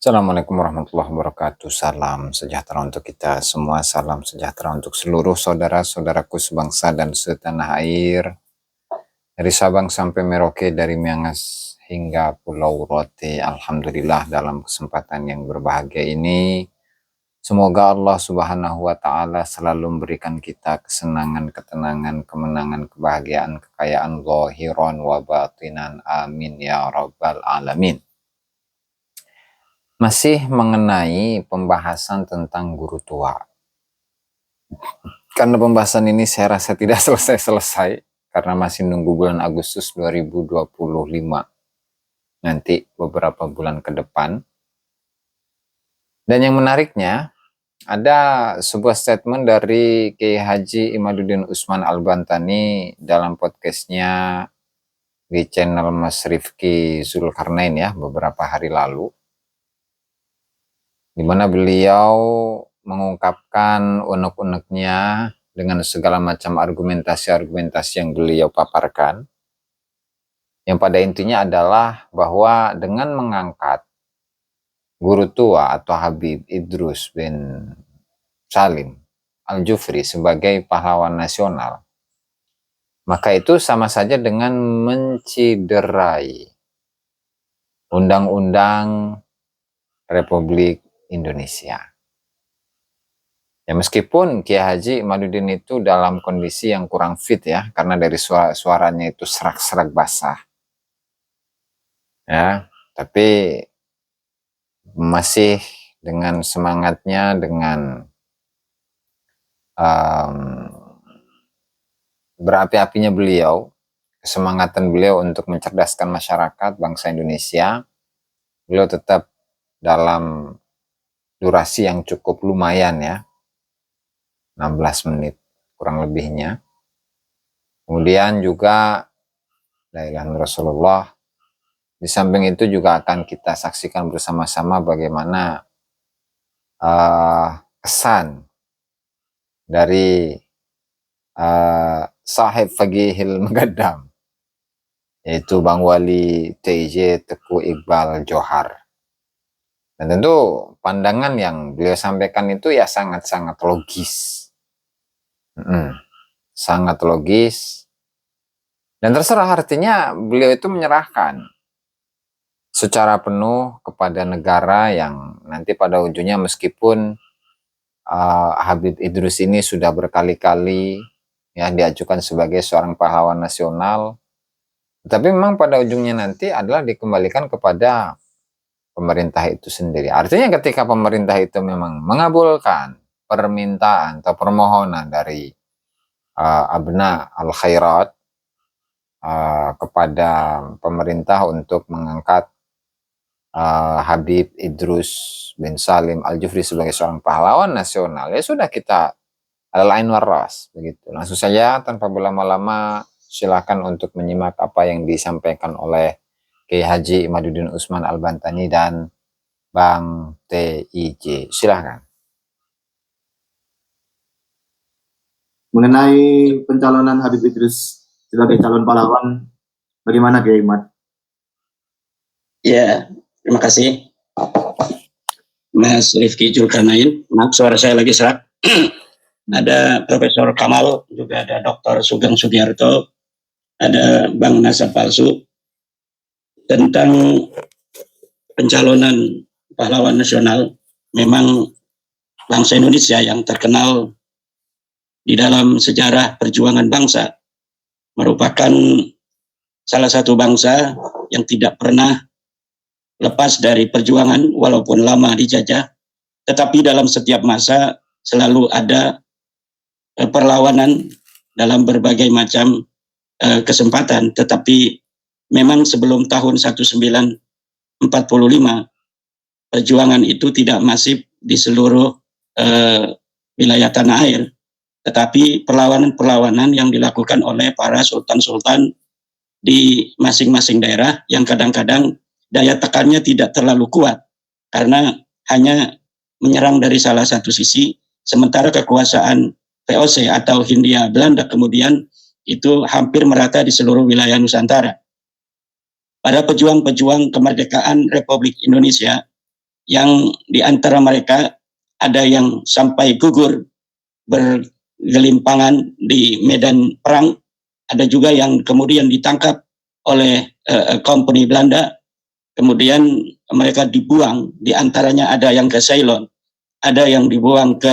Assalamualaikum warahmatullahi wabarakatuh. Salam sejahtera untuk kita semua. Salam sejahtera untuk seluruh saudara-saudaraku sebangsa dan setanah air. Dari Sabang sampai Merauke, dari Miangas hingga Pulau Rote. Alhamdulillah, dalam kesempatan yang berbahagia ini, semoga Allah Subhanahu wa Ta'ala selalu memberikan kita kesenangan, ketenangan, kemenangan, kebahagiaan, kekayaan zahiran wa batinan. Amin ya rabbal alamin. Masih mengenai pembahasan tentang guru tua. Karena pembahasan ini saya rasa tidak selesai-selesai, karena masih nunggu bulan Agustus 2025. Nanti beberapa bulan ke depan. Dan yang menariknya, ada sebuah statement dari Kiai Haji Imaduddin Usman Al-Bantani dalam podcastnya di channel Mas Rifki Zulkarnain ya, beberapa hari lalu, di mana beliau mengungkapkan unek-uneknya dengan segala macam argumentasi-argumentasi yang beliau paparkan, yang pada intinya adalah bahwa dengan mengangkat guru tua atau Habib Idrus bin Salim Al-Jufri sebagai pahlawan nasional, maka itu sama saja dengan menciderai Undang-Undang Republik Indonesia. Ya, meskipun Kiai Haji Imaduddin itu dalam kondisi yang kurang fit ya, karena dari suaranya itu serak-serak basah. Ya, tapi masih dengan semangatnya, dengan berapi-apinya beliau, kesemangatan beliau untuk mencerdaskan masyarakat bangsa Indonesia, beliau tetap dalam durasi yang cukup lumayan ya, 16 menit kurang lebihnya. Kemudian juga la ilaha illallah Rasulullah. Di samping itu juga akan kita saksikan bersama-sama bagaimana kesan dari sahib Fagihil Megadam, yaitu Bang Wali TJ Teguh Iqbal Johar. Dan tentu pandangan yang beliau sampaikan itu ya sangat-sangat logis. Sangat logis. Dan terserah, artinya beliau itu menyerahkan secara penuh kepada negara yang nanti pada ujungnya, meskipun Habib Idrus ini sudah berkali-kali ya diajukan sebagai seorang pahlawan nasional, tapi memang pada ujungnya nanti adalah dikembalikan kepada pemerintah itu sendiri. Artinya ketika pemerintah itu memang mengabulkan permintaan atau permohonan dari abna al-khairat kepada pemerintah untuk mengangkat Habib Idrus bin Salim Al-Jufri sebagai seorang pahlawan nasional, ya sudah, kita al-ain waras begitu. Langsung saja tanpa berlama-lama, silakan untuk menyimak apa yang disampaikan oleh Kiai Haji Imaduddin Usman Al-Bantani dan Bang TIJ. Silahkan. Mengenai pencalonan Habib Idrus sebagai calon pahlawan, bagaimana Kiai Imad? Ya, terima kasih Mas Rifki Zulkarnain. Maaf, suara saya lagi serak. Ada Profesor Kamal, juga ada Dr. Sugeng Sugiarto, ada Bang Nasab Palsu. Tentang pencalonan pahlawan nasional, memang bangsa Indonesia yang terkenal di dalam sejarah perjuangan bangsa merupakan salah satu bangsa yang tidak pernah lepas dari perjuangan walaupun lama dijajah, tetapi dalam setiap masa selalu ada perlawanan dalam berbagai macam kesempatan. Tetapi memang sebelum tahun 1945 perjuangan itu tidak masif di seluruh wilayah tanah air, tetapi perlawanan-perlawanan yang dilakukan oleh para sultan-sultan di masing-masing daerah yang kadang-kadang daya tekannya tidak terlalu kuat karena hanya menyerang dari salah satu sisi, sementara kekuasaan VOC atau Hindia Belanda kemudian itu hampir merata di seluruh wilayah Nusantara. Pada pejuang-pejuang kemerdekaan Republik Indonesia yang di antara mereka ada yang sampai gugur bergelimpangan di medan perang, ada juga yang kemudian ditangkap oleh company Belanda, kemudian mereka dibuang, di antaranya ada yang ke Ceylon, ada yang dibuang ke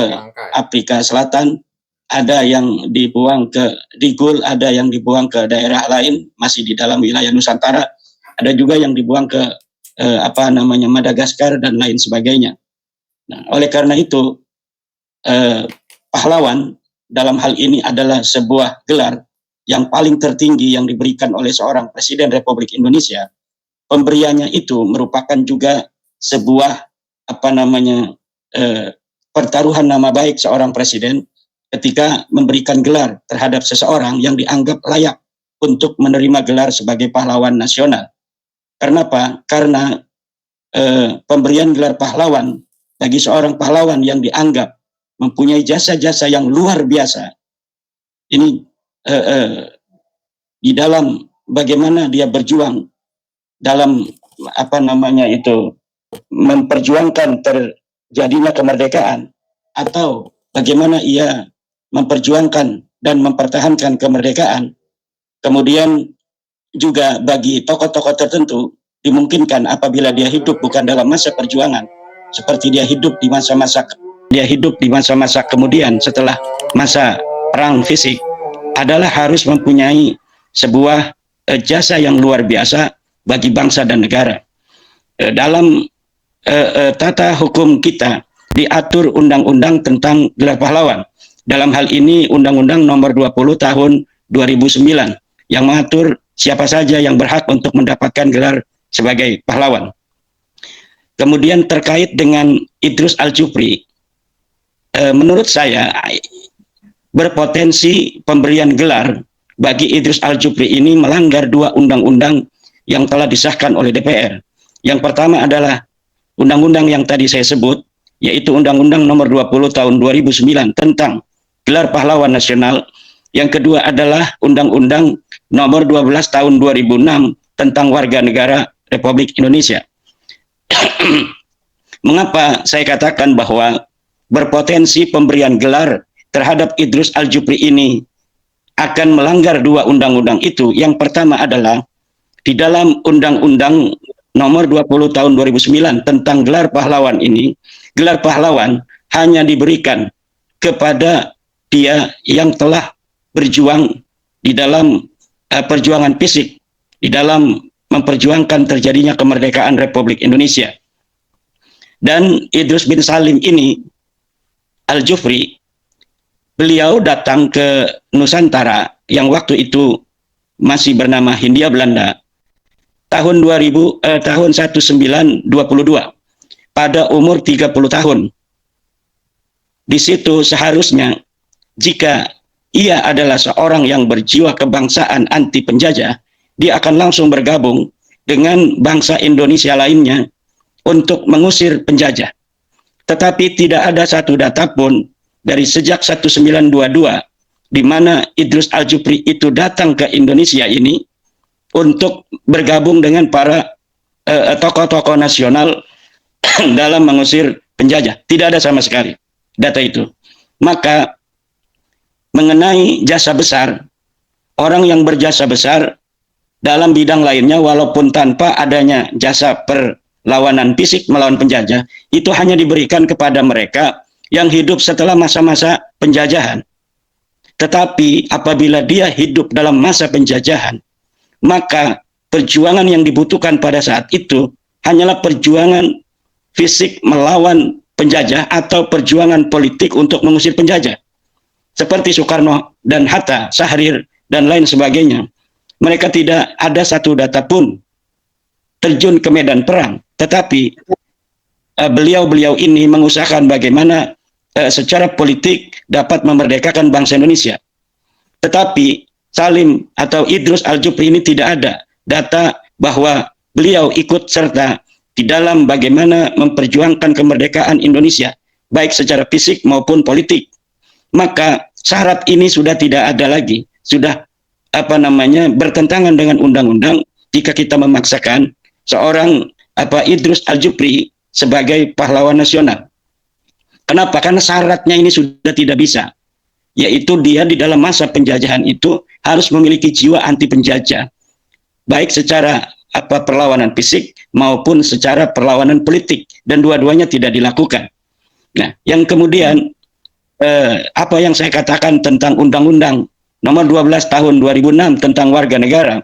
Afrika Selatan, ada yang dibuang ke Digul, ada yang dibuang ke daerah lain masih di dalam wilayah Nusantara, ada juga yang dibuang ke Madagaskar dan lain sebagainya. Nah, oleh karena itu pahlawan dalam hal ini adalah sebuah gelar yang paling tertinggi yang diberikan oleh seorang Presiden Republik Indonesia. Pemberiannya itu merupakan juga sebuah pertaruhan nama baik seorang presiden ketika memberikan gelar terhadap seseorang yang dianggap layak untuk menerima gelar sebagai pahlawan nasional. Karena apa? Karena pemberian gelar pahlawan bagi seorang pahlawan yang dianggap mempunyai jasa-jasa yang luar biasa. Ini di dalam bagaimana dia berjuang dalam memperjuangkan terjadinya kemerdekaan, atau bagaimana ia memperjuangkan dan mempertahankan kemerdekaan. Kemudian juga bagi tokoh-tokoh tertentu dimungkinkan apabila dia hidup bukan dalam masa perjuangan, seperti dia hidup di masa-masa kemudian setelah masa perang fisik, adalah harus mempunyai sebuah jasa yang luar biasa bagi bangsa dan negara. Dalam tata hukum kita diatur undang-undang tentang gelar pahlawan. Dalam hal ini Undang-Undang Nomor 20 Tahun 2009 yang mengatur siapa saja yang berhak untuk mendapatkan gelar sebagai pahlawan. Kemudian terkait dengan Idrus Al-Jufri, menurut saya berpotensi pemberian gelar bagi Idrus Al-Jufri ini melanggar dua undang-undang yang telah disahkan oleh DPR. Yang pertama adalah undang-undang yang tadi saya sebut, yaitu Undang-Undang Nomor 20 Tahun 2009 tentang gelar pahlawan nasional. Yang kedua adalah Undang-Undang Nomor 12 Tahun 2006 tentang warga negara Republik Indonesia. Mengapa saya katakan bahwa berpotensi pemberian gelar terhadap Idrus Al-Jufri ini akan melanggar dua undang-undang itu? Yang pertama adalah di dalam Undang-Undang Nomor 20 Tahun 2009 tentang gelar pahlawan ini, gelar pahlawan hanya diberikan kepada dia yang telah berjuang di dalam perjuangan fisik, di dalam memperjuangkan terjadinya kemerdekaan Republik Indonesia. Dan Idrus bin Salim ini, Al-Jufri, beliau datang ke Nusantara yang waktu itu masih bernama Hindia Belanda tahun 1922 pada umur 30 tahun. Di situ seharusnya jika ia adalah seorang yang berjiwa kebangsaan anti penjajah, dia akan langsung bergabung dengan bangsa Indonesia lainnya untuk mengusir penjajah. Tetapi tidak ada satu data pun dari sejak 1922 di mana Idrus Al-Jufri itu datang ke Indonesia ini untuk bergabung dengan para tokoh-tokoh nasional dalam mengusir penjajah. Tidak ada sama sekali data itu. Maka mengenai jasa besar, orang yang berjasa besar dalam bidang lainnya walaupun tanpa adanya jasa perlawanan fisik melawan penjajah, itu hanya diberikan kepada mereka yang hidup setelah masa-masa penjajahan. Tetapi apabila dia hidup dalam masa penjajahan, maka perjuangan yang dibutuhkan pada saat itu hanyalah perjuangan fisik melawan penjajah atau perjuangan politik untuk mengusir penjajah. Seperti Soekarno dan Hatta, Syahrir, dan lain sebagainya. Mereka tidak ada satu data pun terjun ke medan perang. Tetapi beliau-beliau ini mengusahakan bagaimana secara politik dapat memerdekakan bangsa Indonesia. Tetapi Salim atau Idrus Al-Jufri ini tidak ada data bahwa beliau ikut serta di dalam bagaimana memperjuangkan kemerdekaan Indonesia, baik secara fisik maupun politik. Maka syarat ini sudah tidak ada lagi, sudah bertentangan dengan undang-undang jika kita memaksakan seorang Idrus Al-Jufri sebagai pahlawan nasional. Kenapa? Karena syaratnya ini sudah tidak bisa, yaitu dia di dalam masa penjajahan itu harus memiliki jiwa anti penjajah, baik secara perlawanan fisik maupun secara perlawanan politik, dan dua-duanya tidak dilakukan. Nah, yang kemudian apa yang saya katakan tentang Undang-Undang Nomor 12 Tahun 2006 tentang warga negara,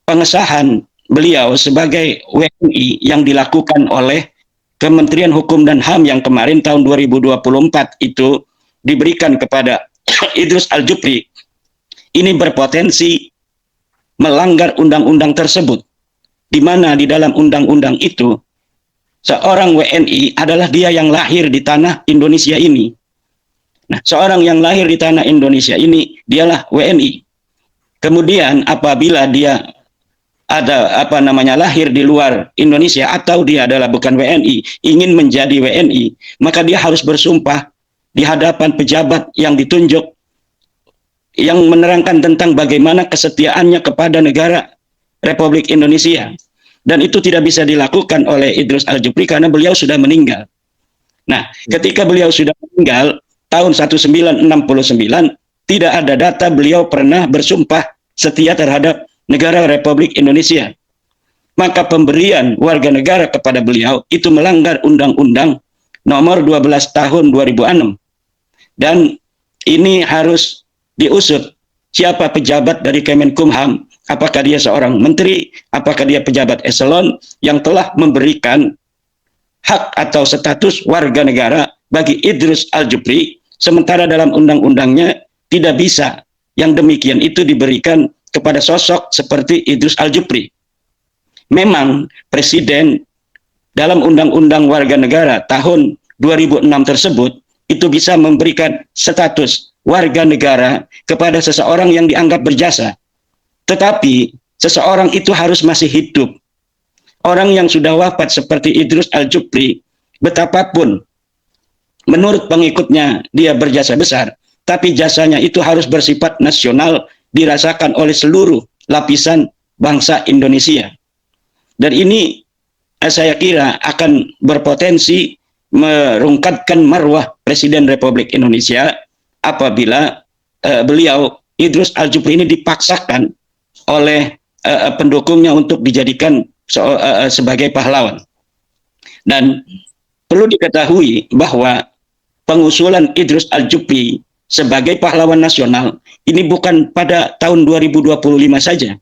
pengesahan beliau sebagai WNI yang dilakukan oleh Kementerian Hukum dan HAM yang kemarin tahun 2024 itu diberikan kepada Idrus Aljupri, ini berpotensi melanggar undang-undang tersebut, di mana di dalam undang-undang itu seorang WNI adalah dia yang lahir di tanah Indonesia ini. Nah, seorang yang lahir di tanah Indonesia ini dialah WNI. Kemudian apabila dia ada lahir di luar Indonesia atau dia adalah bukan WNI, ingin menjadi WNI, maka dia harus bersumpah di hadapan pejabat yang ditunjuk yang menerangkan tentang bagaimana kesetiaannya kepada negara Republik Indonesia. Dan itu tidak bisa dilakukan oleh Idrus Aljupri karena beliau sudah meninggal. Nah, ketika beliau sudah meninggal tahun 1969, tidak ada data beliau pernah bersumpah setia terhadap negara Republik Indonesia. Maka pemberian warga negara kepada beliau itu melanggar Undang-Undang Nomor 12 Tahun 2006. Dan ini harus diusut siapa pejabat dari Kemenkumham, apakah dia seorang menteri, apakah dia pejabat eselon yang telah memberikan hak atau status warga negara bagi Idrus Aljupri, sementara dalam undang-undangnya tidak bisa yang demikian itu diberikan kepada sosok seperti Idrus Aljupri. Memang Presiden dalam Undang-Undang Warga Negara tahun 2006 tersebut itu bisa memberikan status warga negara kepada seseorang yang dianggap berjasa. Tetapi seseorang itu harus masih hidup. Orang yang sudah wafat seperti Idrus Aljupri, betapapun menurut pengikutnya dia berjasa besar, tapi jasanya itu harus bersifat nasional, dirasakan oleh seluruh lapisan bangsa Indonesia. Dan ini saya kira akan berpotensi merungkatkan marwah Presiden Republik Indonesia apabila beliau Idrus Aljupri ini dipaksakan oleh pendukungnya untuk dijadikan sebagai pahlawan. Dan perlu diketahui bahwa pengusulan Idrus Aljupri sebagai pahlawan nasional ini bukan pada tahun 2025 saja,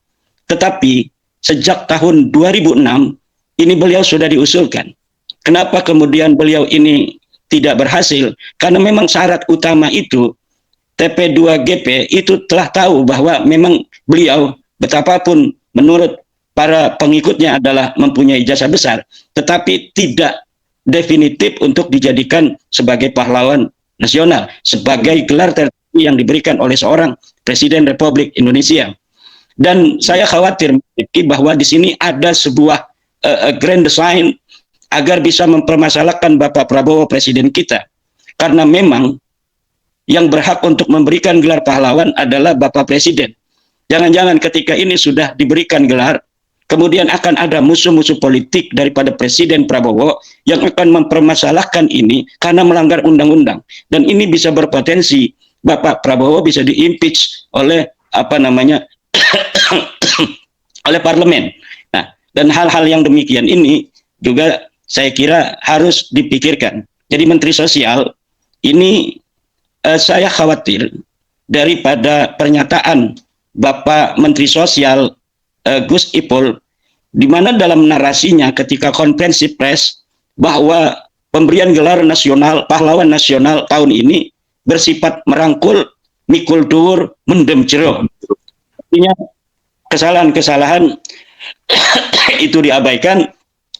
tetapi sejak tahun 2006 ini beliau sudah diusulkan. Kenapa kemudian beliau ini tidak berhasil? Karena memang syarat utama itu TP2GP itu telah tahu bahwa memang beliau betapapun menurut para pengikutnya adalah mempunyai jasa besar, tetapi tidak definitif untuk dijadikan sebagai pahlawan nasional, sebagai gelar tertinggi yang diberikan oleh seorang Presiden Republik Indonesia. Dan saya khawatir bahwa di sini ada sebuah grand design agar bisa mempermasalahkan Bapak Prabowo Presiden kita. Karena memang yang berhak untuk memberikan gelar pahlawan adalah Bapak Presiden. Jangan-jangan ketika ini sudah diberikan gelar, kemudian akan ada musuh-musuh politik daripada Presiden Prabowo yang akan mempermasalahkan ini karena melanggar undang-undang. Dan ini bisa berpotensi Bapak Prabowo bisa diimpeach oleh oleh parlemen. Nah, dan hal-hal yang demikian ini juga saya kira harus dipikirkan. Jadi Menteri Sosial ini saya khawatir daripada pernyataan Bapak Menteri Sosial Gus Ipul, di mana dalam narasinya ketika konferensi pers bahwa pemberian gelar nasional, pahlawan nasional tahun ini bersifat merangkul, mikul dur, mendem jero. Artinya kesalahan-kesalahan itu diabaikan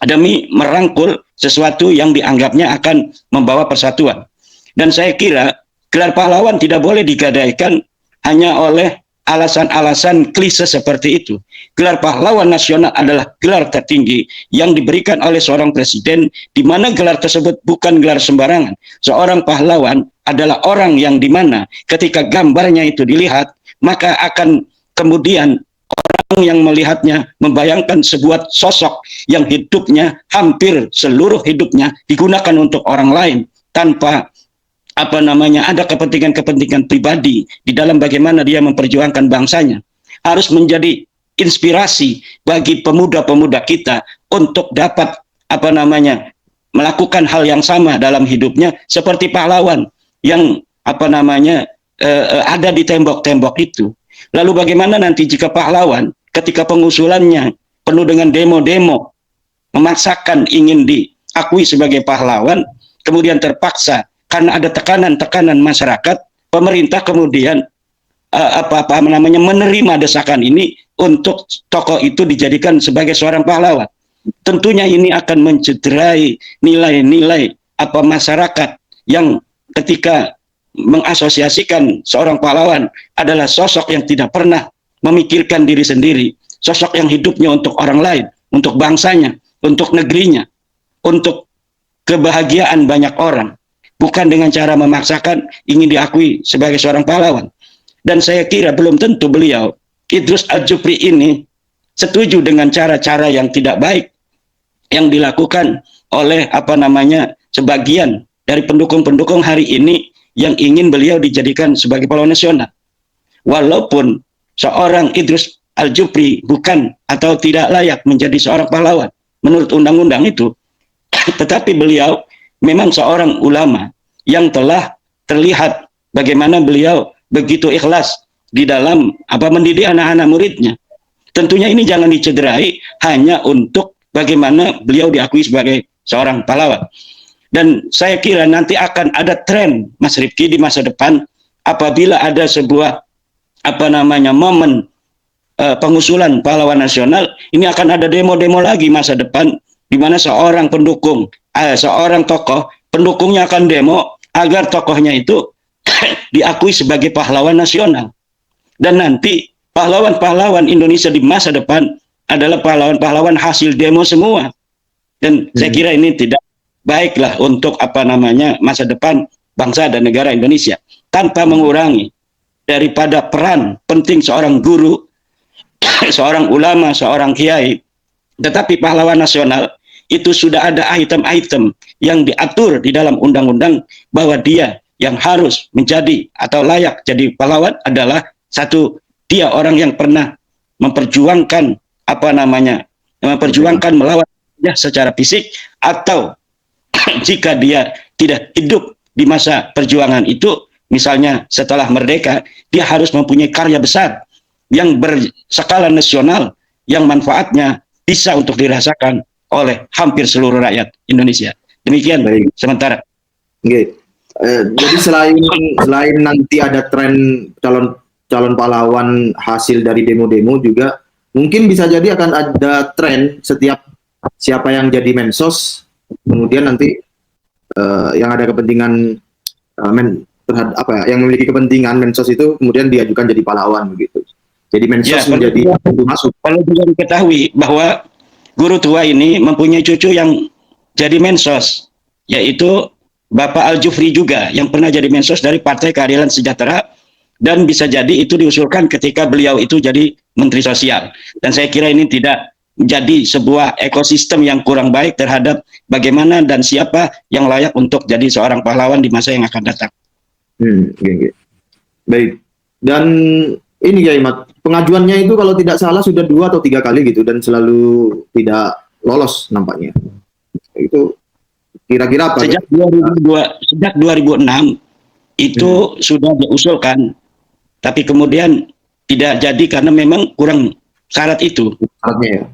demi merangkul sesuatu yang dianggapnya akan membawa persatuan. Dan saya kira gelar pahlawan tidak boleh digadaikan hanya oleh alasan-alasan klise seperti itu. Gelar pahlawan nasional adalah gelar tertinggi yang diberikan oleh seorang presiden, di mana gelar tersebut bukan gelar sembarangan. Seorang pahlawan adalah orang yang di mana ketika gambarnya itu dilihat, maka akan kemudian orang yang melihatnya membayangkan sebuah sosok yang hidupnya hampir seluruh hidupnya digunakan untuk orang lain tanpa ada kepentingan-kepentingan pribadi di dalam bagaimana dia memperjuangkan bangsanya, harus menjadi inspirasi bagi pemuda-pemuda kita untuk dapat melakukan hal yang sama dalam hidupnya seperti pahlawan yang ada di tembok-tembok itu. Lalu bagaimana nanti jika pahlawan ketika pengusulannya penuh dengan demo-demo memaksakan ingin diakui sebagai pahlawan, kemudian terpaksa karena ada tekanan-tekanan masyarakat, pemerintah kemudian menerima desakan ini untuk tokoh itu dijadikan sebagai seorang pahlawan. Tentunya ini akan mencederai nilai-nilai masyarakat yang ketika mengasosiasikan seorang pahlawan adalah sosok yang tidak pernah memikirkan diri sendiri, sosok yang hidupnya untuk orang lain, untuk bangsanya, untuk negerinya, untuk kebahagiaan banyak orang, bukan dengan cara memaksakan ingin diakui sebagai seorang pahlawan. Dan saya kira belum tentu beliau, Idrus Al-Jufri ini, setuju dengan cara-cara yang tidak baik yang dilakukan oleh sebagian dari pendukung-pendukung hari ini yang ingin beliau dijadikan sebagai pahlawan nasional. Walaupun seorang Idrus Al-Jufri bukan atau tidak layak menjadi seorang pahlawan menurut undang-undang itu, tetapi beliau memang seorang ulama yang telah terlihat bagaimana beliau begitu ikhlas di dalam mendidik anak-anak muridnya. Tentunya ini jangan dicederai hanya untuk bagaimana beliau diakui sebagai seorang pahlawan. Dan saya kira nanti akan ada tren, Mas Rifki, di masa depan apabila ada sebuah momen pengusulan pahlawan nasional, ini akan ada demo-demo lagi masa depan di mana seorang pendukung, seorang tokoh, pendukungnya akan demo agar tokohnya itu diakui sebagai pahlawan nasional. Dan nanti pahlawan-pahlawan Indonesia di masa depan adalah pahlawan-pahlawan hasil demo semua. Dan saya kira ini tidak baiklah untuk masa depan bangsa dan negara Indonesia, tanpa mengurangi daripada peran penting seorang guru, seorang ulama, seorang kiai. Tetapi pahlawan nasional itu sudah ada item-item yang diatur di dalam undang-undang bahwa dia yang harus menjadi atau layak jadi pahlawan adalah satu, dia orang yang pernah memperjuangkan memperjuangkan melawan secara fisik, atau jika dia tidak hidup di masa perjuangan itu, misalnya setelah merdeka, dia harus mempunyai karya besar yang berskala nasional yang manfaatnya bisa untuk dirasakan oleh hampir seluruh rakyat Indonesia. Demikian sementara. Okay. Jadi selain nanti ada tren calon pahlawan hasil dari demo-demo, juga mungkin bisa jadi akan ada tren setiap siapa yang jadi mensos, kemudian nanti yang ada kepentingan yang memiliki kepentingan mensos itu kemudian diajukan jadi pahlawan begitu. Jadi mensos menjadi pintu masuk. Kalau juga diketahui bahwa guru tua ini mempunyai cucu yang jadi mensos, yaitu Bapak Al-Jufri juga yang pernah jadi mensos dari Partai Keadilan Sejahtera, dan bisa jadi itu diusulkan ketika beliau itu jadi Menteri Sosial. Dan saya kira ini tidak menjadi sebuah ekosistem yang kurang baik terhadap bagaimana dan siapa yang layak untuk jadi seorang pahlawan di masa yang akan datang. Baik. Dan ini ya Imat, pengajuannya itu kalau tidak salah sudah 2 atau 3 kali gitu dan selalu tidak lolos nampaknya. Itu kira-kira apa? Sejak 2006 itu sudah diusulkan, tapi kemudian tidak jadi karena memang kurang syarat itu.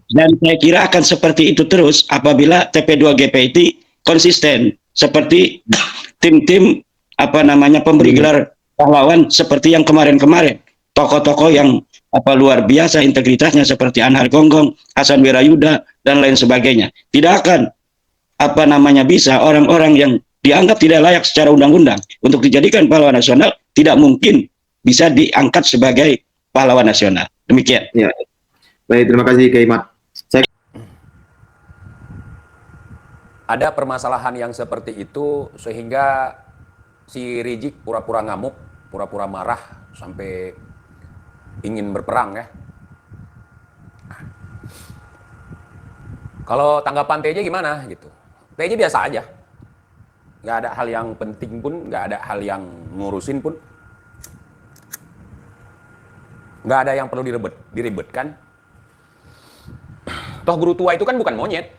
Dan saya kira akan seperti itu terus apabila TP2GP konsisten seperti tim-tim pemberi gelar pahlawan seperti yang kemarin-kemarin, tokoh-tokoh yang luar biasa integritasnya seperti Anhar Gonggong, Hasan Wirayuda dan lain sebagainya. Tidak akan bisa orang-orang yang dianggap tidak layak secara undang-undang untuk dijadikan pahlawan nasional tidak mungkin bisa diangkat sebagai pahlawan nasional. Demikian. Ya. Baik, terima kasih Kiai Mat. Ada permasalahan yang seperti itu sehingga si Rizik pura-pura ngamuk, pura-pura marah sampai ingin berperang ya. Kalau tanggapan TJ gimana gitu? TJ biasa aja. Nggak ada hal yang penting pun, nggak ada hal yang ngurusin pun. Nggak ada yang perlu diribetkan. Toh guru tua itu kan bukan monyet.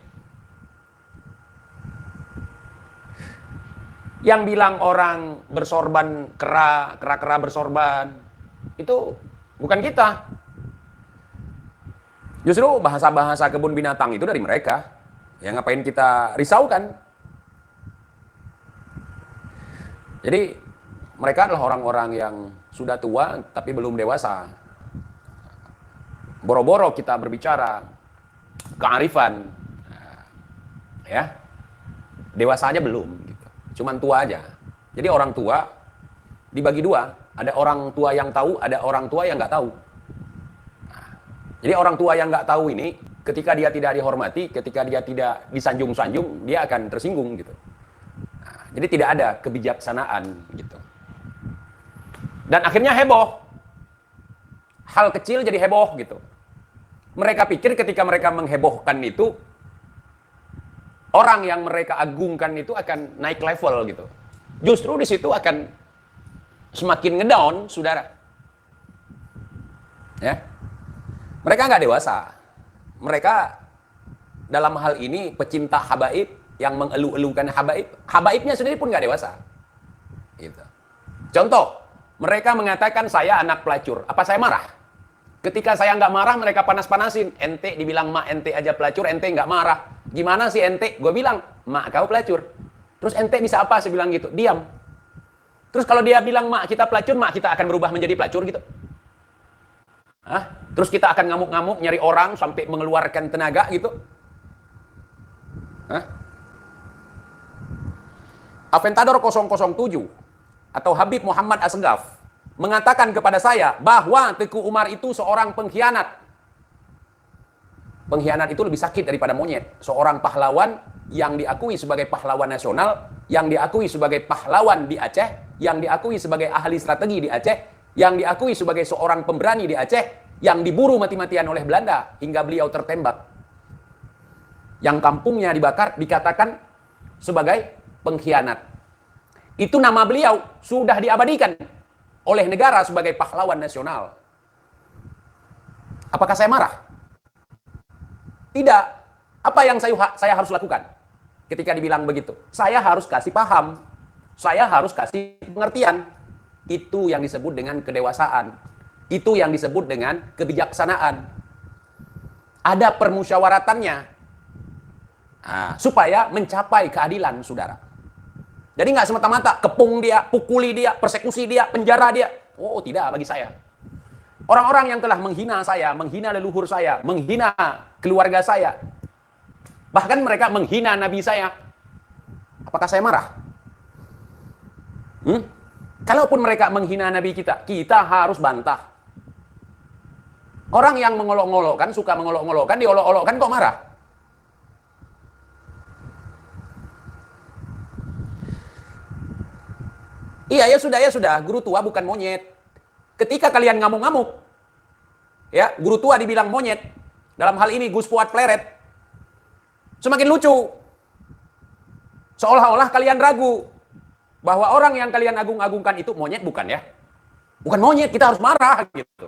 Yang bilang orang bersorban kera bersorban, itu bukan kita. Justru bahasa-bahasa kebun binatang itu dari mereka. Ya ngapain kita risaukan? Jadi mereka adalah orang-orang yang sudah tua tapi belum dewasa. Boro-boro kita berbicara kearifan, ya dewasa aja belum, gitu. Cuman tua aja. Jadi orang tua dibagi dua, ada orang tua yang tahu, ada orang tua yang nggak tahu. Jadi orang tua yang nggak tahu ini, ketika dia tidak dihormati, ketika dia tidak disanjung-sanjung, dia akan tersinggung gitu. Jadi tidak ada kebijaksanaan gitu. Dan akhirnya heboh. Hal kecil jadi heboh gitu. Mereka pikir ketika mereka menghebohkan itu, orang yang mereka agungkan itu akan naik level gitu. Justru di situ akan semakin ngedown, saudara. Ya, mereka nggak dewasa. Mereka dalam hal ini pecinta habaib yang mengeluh-elukan habaib. Habaibnya sendiri pun nggak dewasa. Gitu. Contoh, mereka mengatakan saya anak pelacur. Apa saya marah? Ketika saya nggak marah, mereka panas-panasin. Ente dibilang mak ente aja pelacur, ente nggak marah. Gimana sih ente? Gue bilang, mak kau pelacur. Terus ente bisa apa? Saya bilang gitu, diam. Terus kalau dia bilang mak kita pelacur, mak kita akan berubah menjadi pelacur gitu. Hah? Terus kita akan ngamuk-ngamuk, nyari orang sampai mengeluarkan tenaga gitu. Hah? Aventador 007 atau Habib Muhammad Asgaf mengatakan kepada saya bahwa Teguh Umar itu seorang pengkhianat. Pengkhianat itu lebih sakit daripada monyet. Seorang pahlawan yang diakui sebagai pahlawan nasional, yang diakui sebagai pahlawan di Aceh, yang diakui sebagai ahli strategi di Aceh, yang diakui sebagai seorang pemberani di Aceh, yang diburu mati-matian oleh Belanda hingga beliau tertembak. Yang kampungnya dibakar dikatakan sebagai pengkhianat. Itu nama beliau sudah diabadikan oleh negara sebagai pahlawan nasional. Apakah saya marah? Tidak. Apa yang saya harus lakukan ketika dibilang begitu? Saya harus kasih paham. Saya harus kasih pengertian. Itu yang disebut dengan kedewasaan. Itu yang disebut dengan kebijaksanaan. Ada permusyawaratannya. Supaya mencapai keadilan, saudara. Jadi nggak semata-mata kepung dia, pukuli dia, persekusi dia, penjara dia. Oh, tidak bagi saya. Orang-orang yang telah menghina saya, menghina leluhur saya, menghina keluarga saya, bahkan mereka menghina nabi saya. Apakah saya marah? Kalaupun mereka menghina nabi kita, kita harus bantah. Orang yang mengolok-ngolokkan, suka mengolok-ngolokkan, diolok-olokkan kok marah? Iya, ya sudah, guru tua bukan monyet. Ketika kalian ngamuk-ngamuk, ya, guru tua dibilang monyet, dalam hal ini Gus Fuad Pleret, semakin lucu. Seolah-olah kalian ragu bahwa orang yang kalian agung-agungkan itu monyet, bukan ya? Bukan monyet, kita harus marah gitu.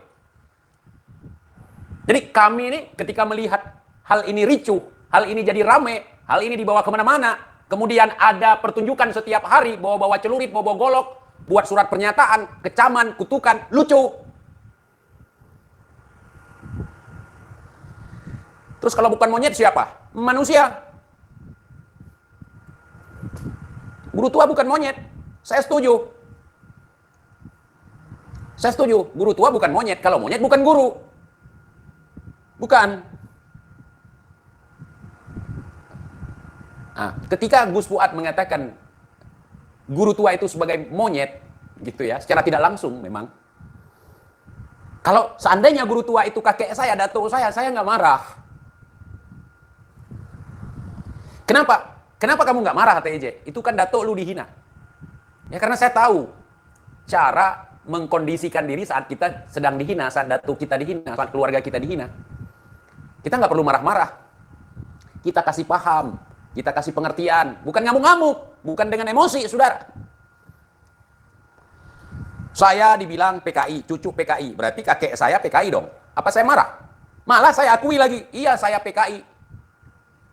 Jadi kami ini ketika melihat hal ini ricuh, hal ini jadi rame, hal ini dibawa kemana-mana, kemudian ada pertunjukan setiap hari, bawa-bawa celurit, bawa golok, buat surat pernyataan, kecaman, kutukan, lucu. Terus kalau bukan monyet siapa? Manusia. Guru tua bukan monyet. Saya setuju. Saya setuju. Guru tua bukan monyet. Kalau monyet bukan guru. Bukan. Nah, ketika Gus Fuad mengatakan guru tua itu sebagai monyet, gitu ya, secara tidak langsung memang. Kalau seandainya guru tua itu kakek saya, datuk saya nggak marah. Kenapa? Kenapa kamu nggak marah, TJ? Itu kan datuk lu dihina. Ya karena saya tahu cara mengkondisikan diri saat kita sedang dihina, saat datuk kita dihina, saat keluarga kita dihina. Kita nggak perlu marah-marah. kita kasih paham, kita kasih pengertian, bukan ngamuk-ngamuk, bukan dengan emosi, saudara. Saya dibilang PKI, cucu PKI, berarti kakek saya PKI dong. Apa saya marah? Malah saya akui lagi, iya saya PKI.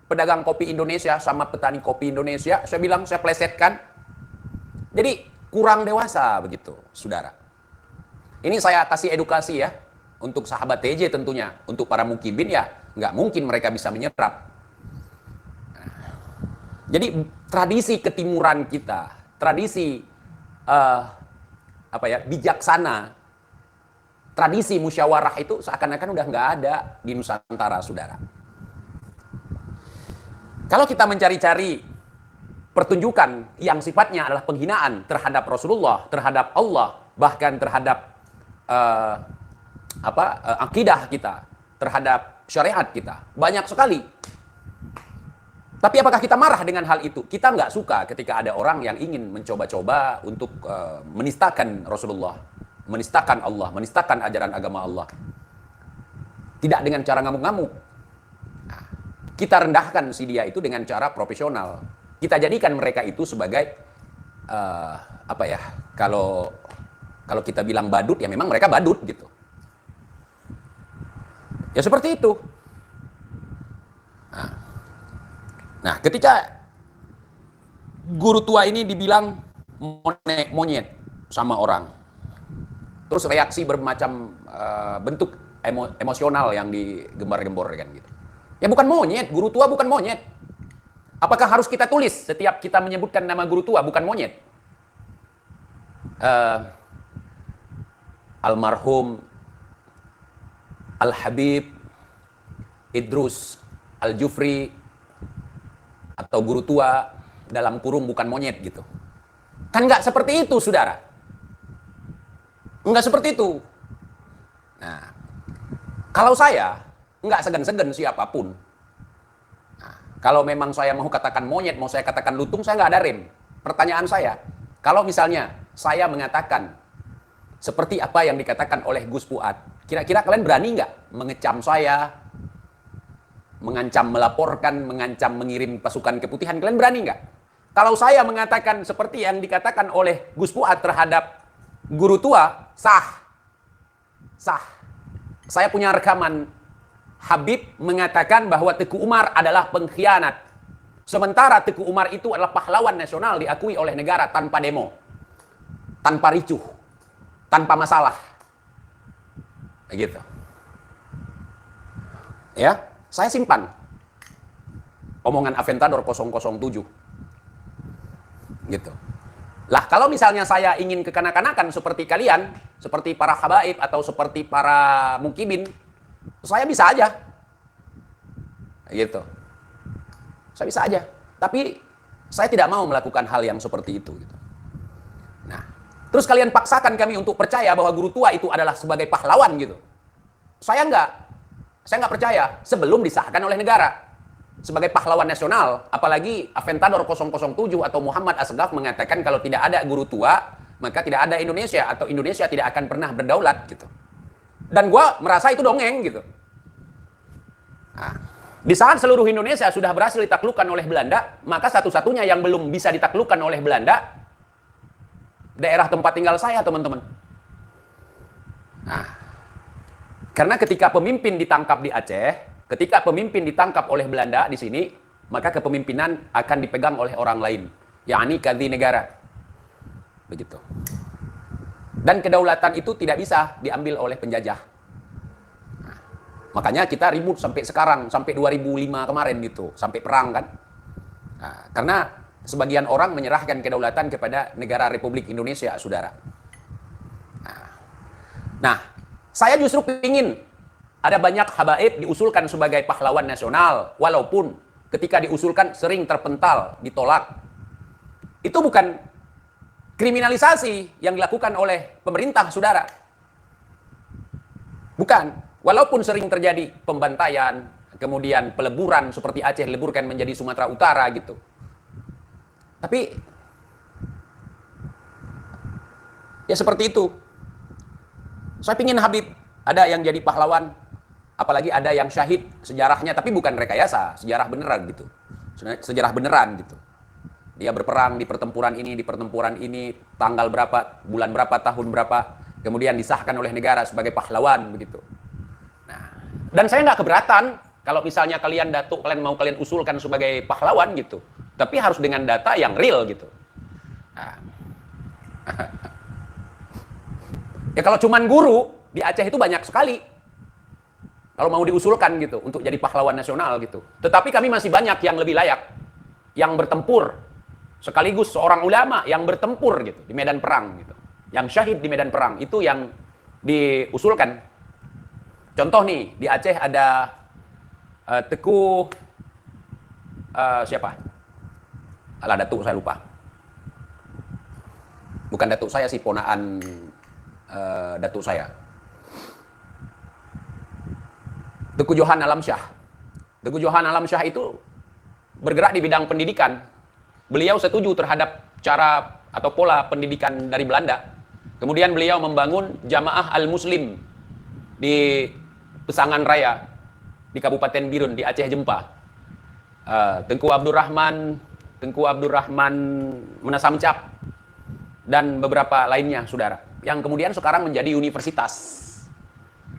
Pedagang kopi Indonesia sama petani kopi Indonesia, saya bilang saya plesetkan. Jadi kurang dewasa begitu, saudara. Ini saya kasih edukasi ya, untuk sahabat TJ tentunya, untuk para mukibin ya, nggak mungkin mereka bisa menyerap. Jadi tradisi ketimuran kita, tradisi bijaksana, tradisi musyawarah itu seakan-akan udah nggak ada di Nusantara, saudara. Kalau kita mencari-cari pertunjukan yang sifatnya adalah penghinaan terhadap Rasulullah, terhadap Allah, bahkan terhadap akidah kita, terhadap syariat kita, banyak sekali. Tapi apakah kita marah dengan hal itu? Kita nggak suka ketika ada orang yang ingin mencoba-coba untuk menistakan Rasulullah, menistakan Allah, menistakan ajaran agama Allah. Tidak dengan cara ngamuk-ngamuk. Nah, kita rendahkan si dia itu dengan cara profesional. Kita jadikan mereka itu sebagai kalau kita bilang badut, ya memang mereka badut gitu. Ya seperti itu. Nah, ketika guru tua ini dibilang monyet sama orang, terus reaksi bermacam bentuk emosional yang digembar-gemborkan gitu. Ya bukan monyet, guru tua bukan monyet. Apakah harus kita tulis setiap kita menyebutkan nama guru tua bukan monyet? Almarhum Al-Habib Idrus Al-Jufri atau guru tua dalam kurung bukan monyet gitu. Kan nggak seperti itu, saudara. Nggak seperti itu. Nah, kalau saya nggak segan-segan siapapun. Nah, kalau memang saya mau katakan monyet, mau saya katakan lutung, saya nggak ada rem. Pertanyaan saya, kalau misalnya saya mengatakan seperti apa yang dikatakan oleh Gus Fuad, kira-kira kalian berani nggak mengecam saya, mengancam melaporkan, mengancam mengirim pasukan keputihan, kalian berani nggak? Kalau saya mengatakan seperti yang dikatakan oleh Gus Fuad terhadap guru tua, sah. Saya punya rekaman Habib mengatakan bahwa Teguh Umar adalah pengkhianat. Sementara Teguh Umar itu adalah pahlawan nasional diakui oleh negara tanpa demo, tanpa ricuh, tanpa masalah. Begitu. Ya, saya simpan omongan Aventador 007. Gitu. Lah, kalau misalnya saya ingin kekanak-kanakan seperti kalian, seperti para habaib atau seperti para mukibin, saya bisa aja. Gitu. Saya bisa aja. Tapi saya tidak mau melakukan hal yang seperti itu gitu. Nah, terus kalian paksakan kami untuk percaya bahwa guru tua itu adalah sebagai pahlawan gitu. Saya nggak percaya sebelum disahkan oleh negara sebagai pahlawan nasional, apalagi Aventador 007 atau Muhammad Asghaf mengatakan kalau tidak ada guru tua, maka tidak ada Indonesia atau Indonesia tidak akan pernah berdaulat gitu. Dan gua merasa itu dongeng gitu. Nah, di saat seluruh Indonesia sudah berhasil ditaklukkan oleh Belanda, maka satu-satunya yang belum bisa ditaklukkan oleh Belanda daerah tempat tinggal saya, teman-teman. Nah, karena ketika pemimpin ditangkap di Aceh, ketika pemimpin ditangkap oleh Belanda di sini, maka kepemimpinan akan dipegang oleh orang lain, yakni kadhi negara. Begitu. Dan kedaulatan itu tidak bisa diambil oleh penjajah. Nah, makanya kita ribut sampai sekarang, sampai 2005 kemarin gitu, sampai perang kan. Nah, karena sebagian orang menyerahkan kedaulatan kepada negara Republik Indonesia, saudara. Nah, saya justru ingin ada banyak habaib diusulkan sebagai pahlawan nasional, walaupun ketika diusulkan sering terpental, ditolak. Itu bukan kriminalisasi yang dilakukan oleh pemerintah, saudara. Bukan. Walaupun sering terjadi pembantaian, kemudian peleburan seperti Aceh leburkan menjadi Sumatera Utara gitu. Tapi ya seperti itu. Saya ingin Habib ada yang jadi pahlawan, Apalagi ada yang syahid sejarahnya, tapi bukan rekayasa, sejarah beneran gitu. Sejarah beneran gitu. Dia berperang di pertempuran ini, tanggal berapa, bulan berapa, tahun berapa, kemudian disahkan oleh negara sebagai pahlawan begitu. Nah, dan saya nggak keberatan kalau misalnya kalian mau kalian usulkan sebagai pahlawan gitu. Tapi harus dengan data yang real gitu. Nah. Ya kalau cuman guru, di Aceh itu banyak sekali. Kalau mau diusulkan gitu, untuk jadi pahlawan nasional gitu. Tetapi kami masih banyak yang lebih layak. Yang bertempur. Sekaligus seorang ulama yang bertempur gitu, di medan perang gitu. Yang syahid di medan perang, itu yang diusulkan. Contoh nih, di Aceh ada Teguh, siapa? Alah, datuk saya lupa. Bukan datuk saya sih, ponaan datuk saya. Teguh Johan Alamsyah. Teguh Johan Alamsyah itu bergerak di bidang pendidikan. Beliau setuju terhadap cara atau pola pendidikan dari Belanda. Kemudian beliau membangun Jamaah Al-Muslim di Pesangan Raya di Kabupaten Birun di Aceh Jempa. Tengku Abdurrahman Menasamcap dan beberapa lainnya, saudara, yang kemudian sekarang menjadi universitas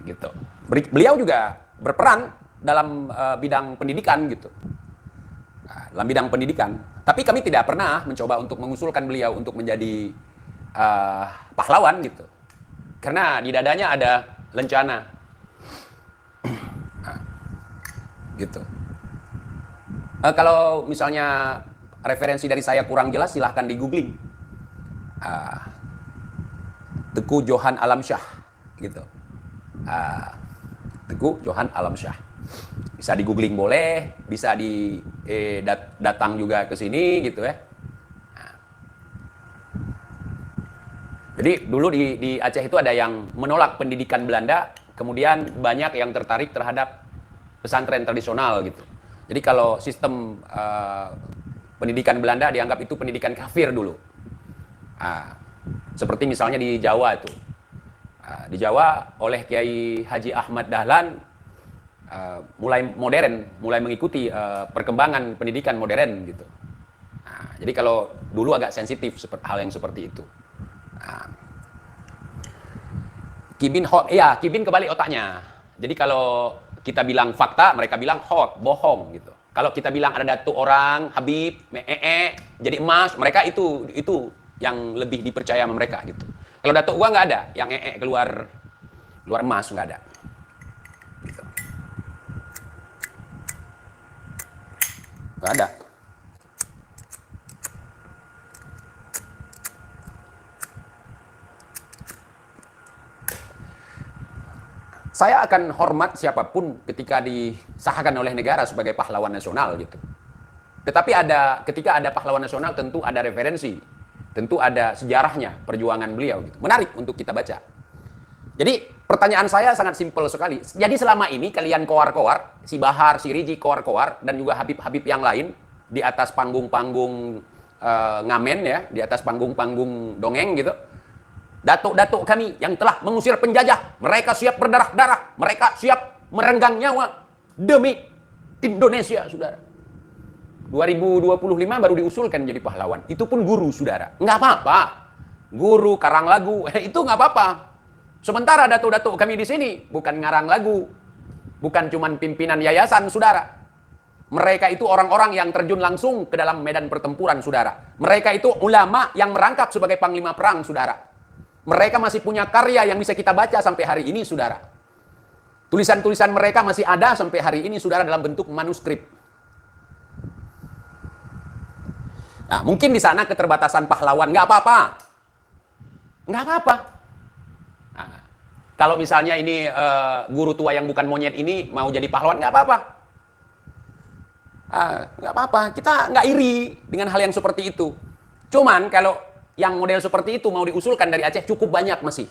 gitu. Beliau juga berperan dalam bidang pendidikan gitu. Dalam bidang pendidikan. Tapi kami tidak pernah mencoba untuk mengusulkan beliau untuk menjadi pahlawan gitu. Karena di dadanya ada lencana. Gitu. Kalau misalnya referensi dari saya kurang jelas, silahkan di googling. Teguh Johan Alamsyah gitu. Teguh Johan Alamsyah. Bisa di googling boleh, bisa datang juga ke sini gitu ya. Jadi dulu di Aceh itu ada yang menolak pendidikan Belanda, kemudian banyak yang tertarik terhadap pesantren tradisional gitu. Jadi kalau sistem pendidikan Belanda dianggap itu pendidikan kafir dulu. Seperti misalnya di Jawa itu. Di Jawa oleh Kiai Haji Ahmad Dahlan mulai mengikuti perkembangan pendidikan modern gitu. Jadi kalau dulu agak sensitif hal yang seperti itu. Kibin kebalik otaknya. Jadi kalau kita bilang fakta, mereka bilang bohong gitu. Kalau kita bilang ada datuk orang, Habib, jadi emas, mereka itu yang lebih dipercaya sama mereka gitu. Kalau datuk gua nggak ada, yang keluar emas nggak ada. Gitu. Nggak ada. Saya akan hormat siapapun ketika disahkan oleh negara sebagai pahlawan nasional gitu. Tetapi ketika ada pahlawan nasional tentu ada referensi, tentu ada sejarahnya perjuangan beliau gitu. Menarik untuk kita baca. Jadi pertanyaan saya sangat simpel sekali. Jadi selama ini kalian koar-koar, si Bahar, si Riji koar-koar, dan juga Habib-Habib yang lain di atas panggung-panggung ngamen ya, di atas panggung-panggung dongeng gitu. Datuk-datuk kami yang telah mengusir penjajah, mereka siap berdarah-darah, mereka siap merenggang nyawa demi Indonesia, saudara. 2025 baru diusulkan jadi pahlawan. Itu pun guru, saudara. Nggak apa-apa. Guru karang lagu, itu nggak apa-apa. Sementara datuk-datuk kami di sini bukan ngarang lagu, bukan cuman pimpinan yayasan, saudara. Mereka itu orang-orang yang terjun langsung ke dalam medan pertempuran, saudara. Mereka itu ulama yang merangkap sebagai panglima perang, saudara. Mereka masih punya karya yang bisa kita baca sampai hari ini, saudara. Tulisan-tulisan mereka masih ada sampai hari ini, saudara, dalam bentuk manuskrip. Nah, mungkin di sana keterbatasan pahlawan, nggak apa-apa. Nggak apa-apa. Nah, kalau misalnya ini guru tua yang bukan monyet ini mau jadi pahlawan, nggak apa-apa. Nggak apa-apa. Kita nggak iri dengan hal yang seperti itu. Cuman kalau yang model seperti itu mau diusulkan dari Aceh cukup banyak masih.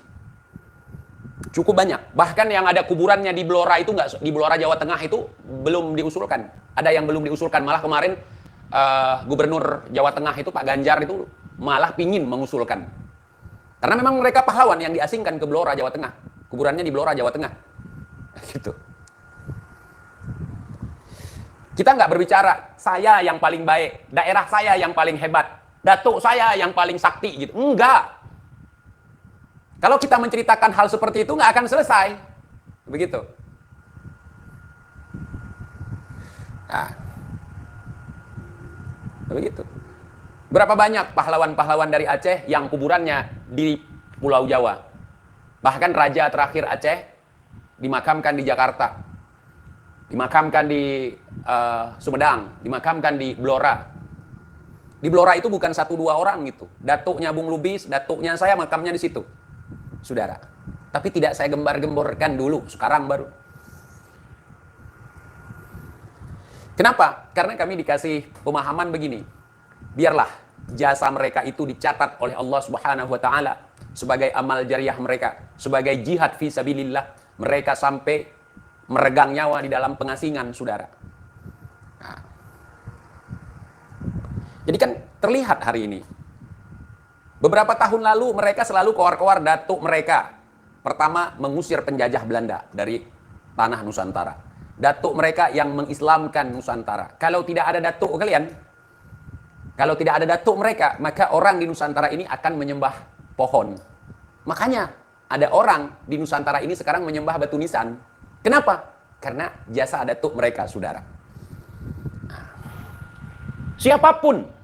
Cukup banyak. Bahkan yang ada kuburannya di Blora itu di Blora Jawa Tengah itu belum diusulkan. Ada yang belum diusulkan. Malah kemarin Gubernur Jawa Tengah itu Pak Ganjar itu malah pingin mengusulkan. Karena memang mereka pahlawan yang diasingkan ke Blora Jawa Tengah. Kuburannya di Blora Jawa Tengah. Gitu. Kita nggak berbicara, saya yang paling baik, daerah saya yang paling hebat, datuk saya yang paling sakti gitu. Enggak. Kalau kita menceritakan hal seperti itu nggak akan selesai. Begitu. Nah, begitu. Berapa banyak pahlawan-pahlawan dari Aceh yang kuburannya di Pulau Jawa? Bahkan raja terakhir Aceh dimakamkan di Jakarta, dimakamkan di Sumedang, dimakamkan di Blora. Di Blora itu bukan 1-2 orang gitu. Datuknya Bung Lubis, datuknya saya makamnya di situ. Saudara. Tapi tidak saya gembar-gemborkan dulu, sekarang baru. Kenapa? Karena kami dikasih pemahaman begini. Biarlah jasa mereka itu dicatat oleh Allah Subhanahu wa taala sebagai amal jariah mereka, sebagai jihad fi sabilillah. Mereka sampai meregang nyawa di dalam pengasingan, Saudara. Nah. Jadi kan terlihat hari ini. Beberapa tahun lalu mereka selalu koar-koar datuk mereka. Pertama, mengusir penjajah Belanda dari tanah Nusantara. Datuk mereka yang mengislamkan Nusantara. Kalau tidak ada datuk kalian, kalau tidak ada datuk mereka, maka orang di Nusantara ini akan menyembah pohon. Makanya ada orang di Nusantara ini sekarang menyembah batu nisan. Kenapa? Karena jasa datuk mereka, Saudara. Siapapun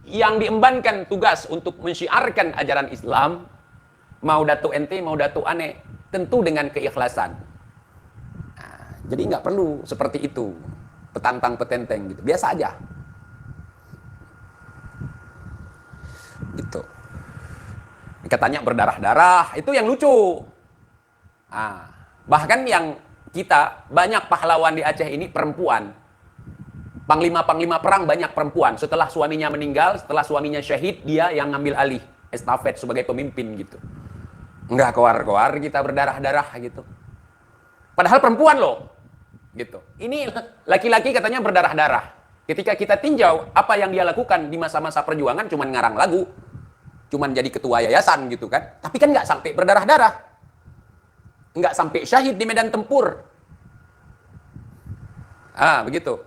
yang diembankan tugas untuk mensyiarkan ajaran Islam, mau datuk ente, mau datuk ane, tentu dengan keikhlasan. Nah, jadi nggak perlu seperti itu, petantang petenteng gitu, biasa aja. Gitu. Katanya berdarah-darah, itu yang lucu. Nah, bahkan yang kita banyak pahlawan di Aceh ini perempuan. Panglima-panglima perang banyak perempuan. Setelah suaminya meninggal, setelah suaminya syahid, dia yang ngambil alih estafet sebagai pemimpin gitu. Enggak koar-koar kita berdarah-darah gitu. Padahal perempuan loh. Gitu. Ini laki-laki katanya berdarah-darah. Ketika kita tinjau apa yang dia lakukan di masa-masa perjuangan, cuman ngarang lagu, cuman jadi ketua yayasan gitu kan. Tapi kan nggak sampai berdarah-darah. Nggak sampai syahid di medan tempur. Ah, begitu.